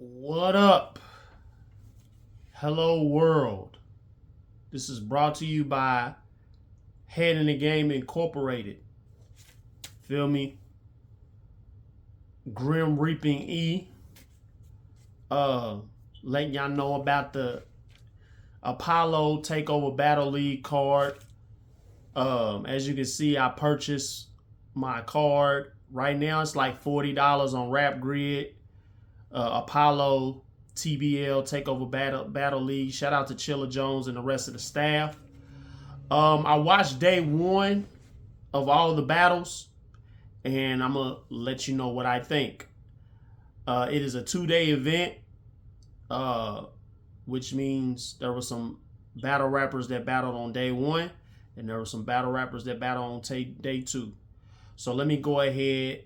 What up? Hello world. This is brought to you by Head in the Game Incorporated. Feel me? Grim Reaping E. Letting y'all know about the Apollo Takeover Battle League card. As you can see, I purchased my card. Right now it's like $40 on Rap Grid. Apollo TBL Takeover Battle League. Shout out to Chilla Jones and the rest of the staff. I watched day one of all the battles, and I'm gonna let you know what I think. It is a 2-day event, which means there were some battle rappers that battled on day one, and there were some battle rappers that battled on day two. So let me go ahead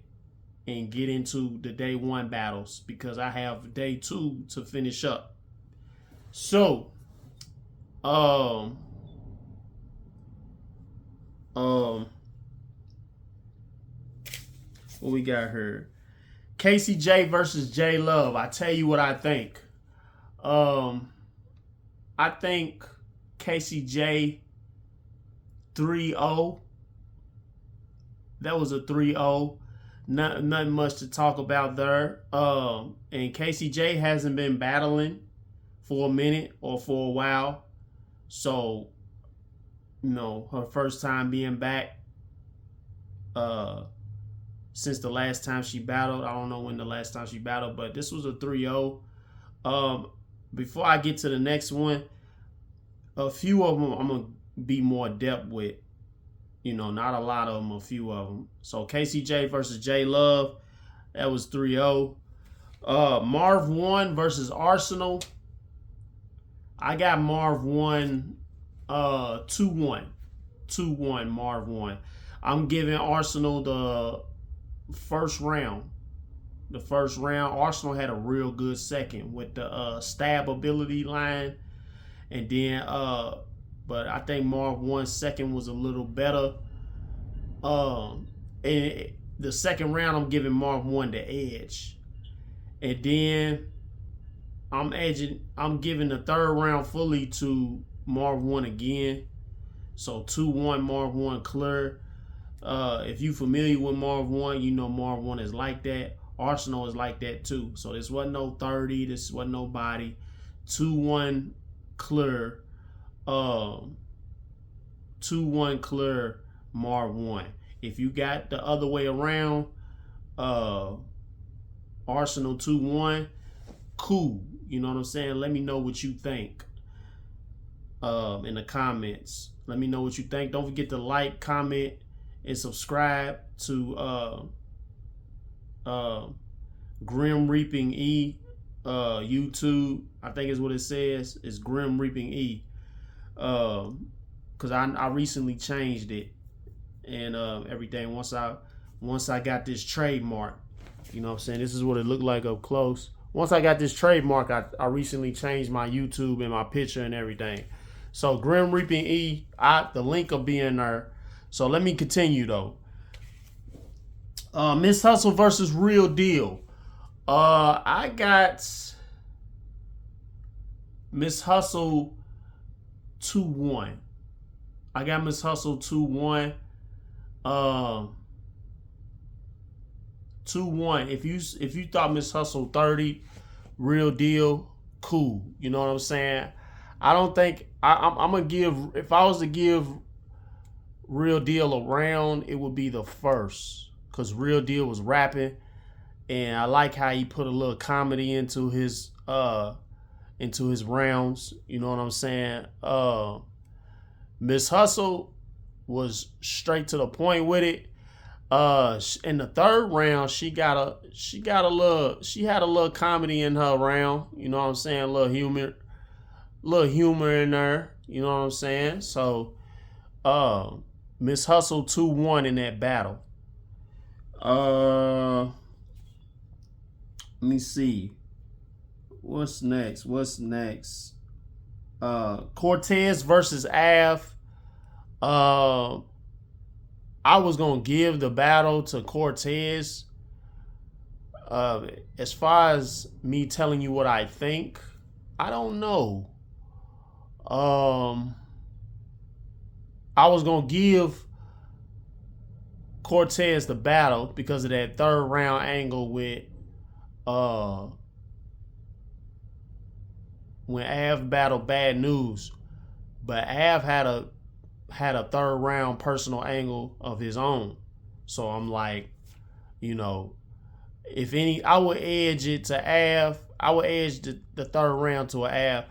and get into the day one battles because I have day two to finish up. So, what we got here? Casey J versus J Love. I tell you what I think. I think Casey J 3-0. That was a 3-0. Nothing much to talk about there. And Casey J hasn't been battling for a minute or for a while. So, her first time being back since the last time she battled. I don't know when the last time she battled, but this was a 3-0. Before I get to the next one, a few of them I'm going to be more adept with. Not a lot of them, a few of them. So Casey J versus J Love, that was 3-0. Marv 1 versus Arsenal. I got Marv 1 2-1. 2-1 Marv 1. I'm giving Arsenal the first round. The first round, Arsenal had a real good second with the stab ability line. And then but I think Marv 1's second was a little better. And the second round, I'm giving Marv 1 the edge. And then I'm giving the third round fully to Marv 1 again. So 2-1 Marv 1 clear. If you familiar with Marv 1, you know Marv 1 is like that. Arsenal is like that too. So this wasn't no 30. This wasn't nobody. 2-1 clear. 2-1 clear Marv 1. If you got the other way around, Arsenal 2-1, cool. You know what I'm saying? Let me know what you think in the comments. Let me know what you think. Don't forget to like, comment, and subscribe to Grim Reaping E YouTube. I think is what it says. It's Grim Reaping E. Because I recently changed it and everything. Once I got this trademark, you know what I'm saying? This is what it looked like up close. Once I got this trademark, I recently changed my YouTube and my picture and everything. So Grim Reaping E, the link will be in there. So let me continue though. Miss Hustle versus Real Deal. I got Miss Hustle 2-1. I got Miss Hustle 2-1. 2-1. If you thought Miss Hustle 30, Real Deal, cool. You know what I'm saying? I don't think I'm gonna give. If I was to give Real Deal a round, it would be the first, cause Real Deal was rapping, and I like how he put a little comedy into his rounds. You know what I'm saying? Miss Hustle was straight to the point with it. In the third round, she had a little comedy in her round. You know what I'm saying? A little humor in there. You know what I'm saying? So, Miss Hustle 2-1 in that battle. Let me see. What's next? Cortez versus Av. I was gonna give the battle to Cortez As far as me telling you what I think, I don't know. I was gonna give Cortez the battle because of that third round angle with when Av battled Bad News, but Av had a third round personal angle of his own. So I'm like, you know, if any, I would edge it to Av. I would edge the third round to Av.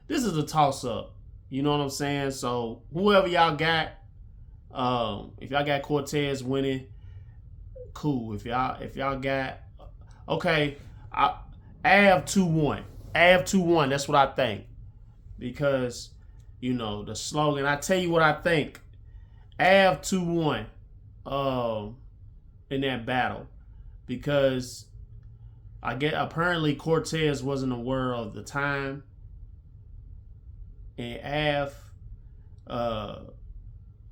This is a toss up. You know what I'm saying? So whoever y'all got, if y'all got Cortez winning, cool. If y'all got, okay, Av 2-1. Av 2-1. That's what I think. Because, you know, the slogan, I tell you what I think. Av 2-1 in that battle. Because I get apparently Cortez wasn't aware of the time. And Av,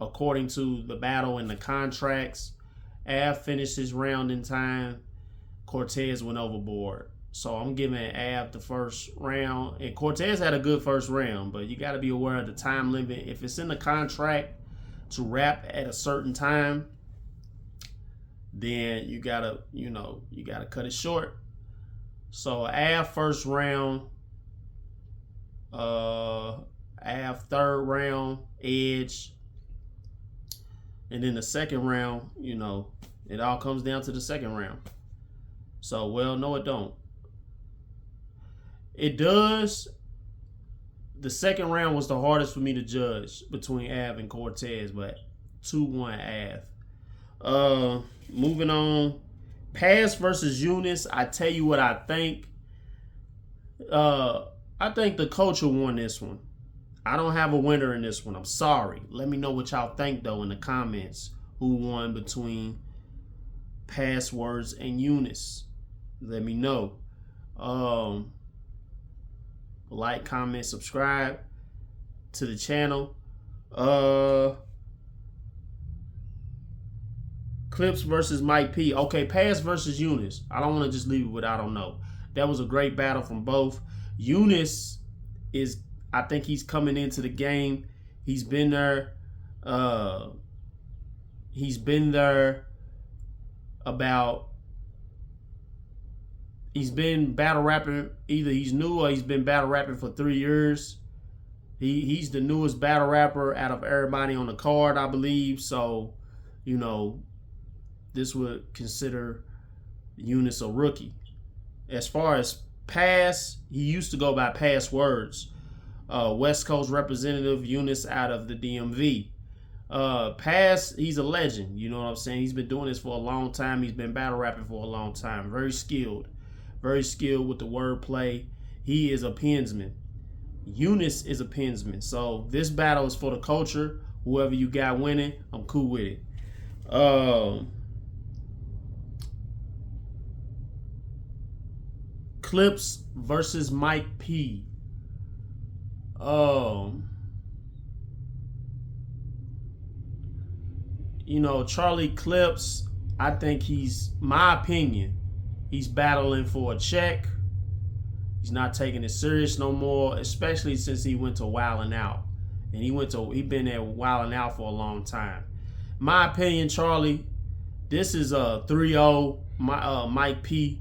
according to the battle and the contracts, Av finished his round in time. Cortez went overboard. So I'm giving Av the first round. And Cortez had a good first round, but you got to be aware of the time limit. If it's in the contract to wrap at a certain time, then you gotta cut it short. So Av first round, Av third round, edge. And then the second round, you know, it all comes down to the second round. So, well, no, it don't. It does. The second round was the hardest for me to judge between Av and Cortez, but 2-1 Av. Moving on. Paz versus Eunice. I tell you what I think. I think the culture won this one. I don't have a winner in this one. I'm sorry. Let me know what y'all think, though, in the comments. Who won between Passwords and Eunice? Let me know. Like, comment, subscribe to the channel. Clips versus Mike P. Okay, Paz versus Eunice. I don't want to just leave it with I don't know. That was a great battle from both. Eunice is, I think he's coming into the game. He's been there. He's been battle rapping. Either he's new or he's been battle rapping for 3 years. He's the newest battle rapper out of everybody on the card, I believe. So, you know, this would consider Eunice a rookie. As far as Pass, he used to go by Passwords. West Coast representative, Eunice out of the DMV. Pass, he's a legend. You know what I'm saying? He's been doing this for a long time. He's been battle rapping for a long time. Very skilled with the wordplay. He is a pensman. Eunice is a pensman. So this battle is for the culture. Whoever you got winning, I'm cool with it. Clips versus Mike P. You know, Charlie Clips, I think my opinion, he's battling for a check. He's not taking it serious no more, especially since he went to Wildin' Out. And he been there Wildin' Out for a long time. My opinion, Charlie, this is a 3-0 Mike P.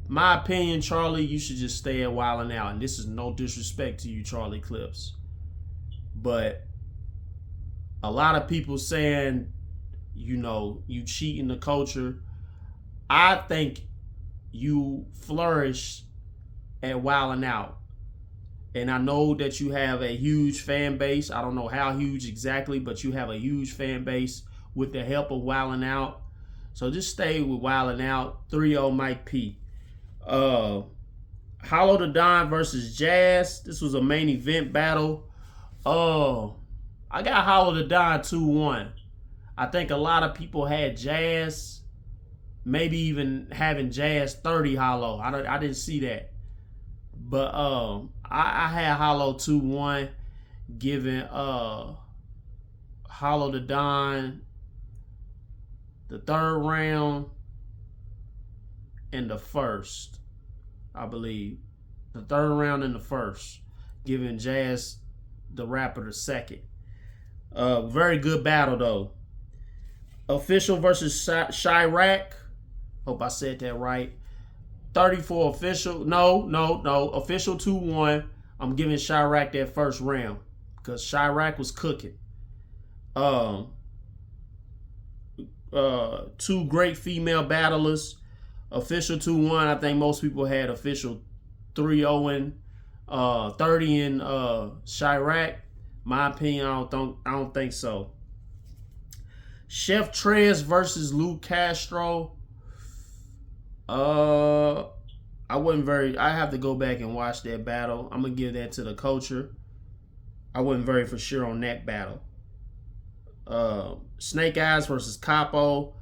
My opinion, Charlie, you should just stay at Wildin' Out. And this is no disrespect to you, Charlie Clips. But a lot of people saying, you know, you cheating the culture. I think you flourish at Wildin' Out. And I know that you have a huge fan base. I don't know how huge exactly, but you have a huge fan base with the help of Wildin' Out. So just stay with Wildin' Out. 3-0 Mike P. Hollow Da Don versus Jazz. This was a main event battle. I got Hollow Da Don 2-1. I think a lot of people had Jazz, maybe even having Jazz 30 Hollow. I didn't see that. But I had Hollow 2-1, giving Hollow Da Don the third round. and the first, I believe. The third round and the first, giving Jazz the Rapper the second. Very good battle though. Official versus Chirac. Hope I said that right. 34 official. No. Official 2-1. I'm giving Chirac that first round because Chirac was cooking. Two great female battlers. Official 2-1. I think most people had official 3-0 and 30 in Chirac. My opinion, I don't think so. Chef Trez versus Lou Castro. I have to go back and watch that battle. I'm gonna give that to the culture. I wasn't very for sure on that battle. Snake Eyes versus Capo.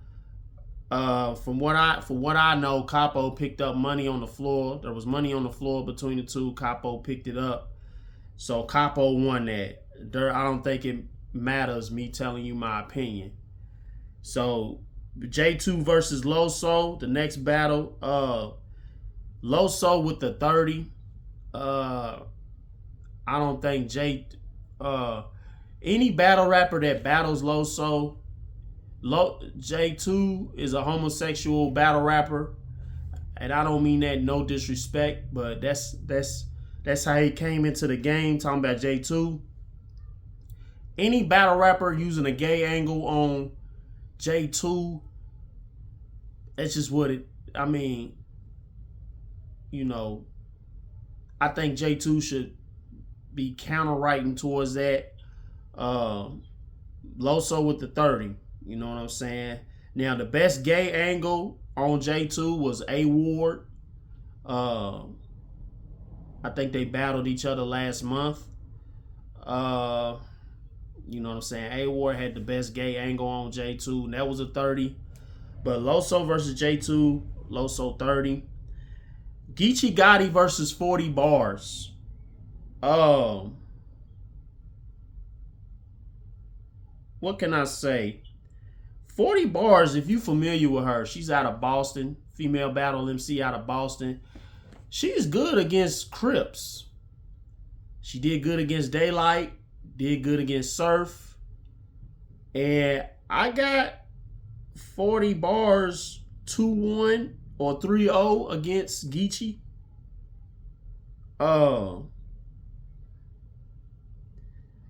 From what I know, Capo picked up money on the floor. There was money on the floor between the two. Capo picked it up, so Capo won that. I don't think it matters me telling you my opinion. So J2 versus Loso, the next battle. Loso with the 30. I don't think any battle rapper that battles Loso, J2 is a homosexual battle rapper, and I don't mean that no disrespect, but that's how he came into the game. Talking about J2. Any battle rapper using a gay angle on J2, that's just what it. I mean, I think J2 should be counter-writing towards that. Loso with the 30. You know what I'm saying? Now, the best gay angle on J2 was A Ward. I think they battled each other last month. You know what I'm saying? A Ward had the best gay angle on J2, and that was a 30. But Loso versus J2, Loso 30. Geechee Gotti versus 40 Bars. What can I say? 40 Bars, if you familiar with her, she's out of Boston. Female battle MC out of Boston. She's good against Crips. She did good against Daylight. Did good against Surf. And I got 40 Bars 2-1 or 3-0 against Geechee.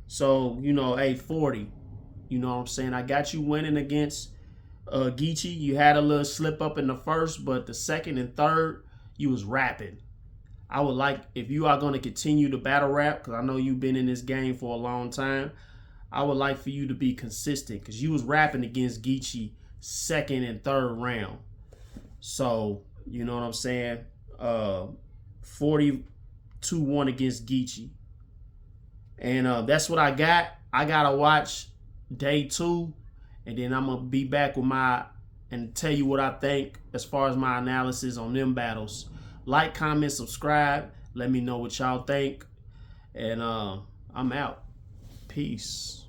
So, hey, 40. You know what I'm saying? I got you winning against Geechee. You had a little slip up in the first, but the second and third, you was rapping. I would like, if you are going to continue to battle rap, because I know you've been in this game for a long time, I would like for you to be consistent, because you was rapping against Geechee second and third round. So, you know what I'm saying? 40-1 against Geechee. And that's what I got. I got to watch day 2, and then I'm going to be back with and tell you what I think as far as my analysis on them battles. Like, comment, subscribe. Let me know what y'all think. And I'm out. Peace.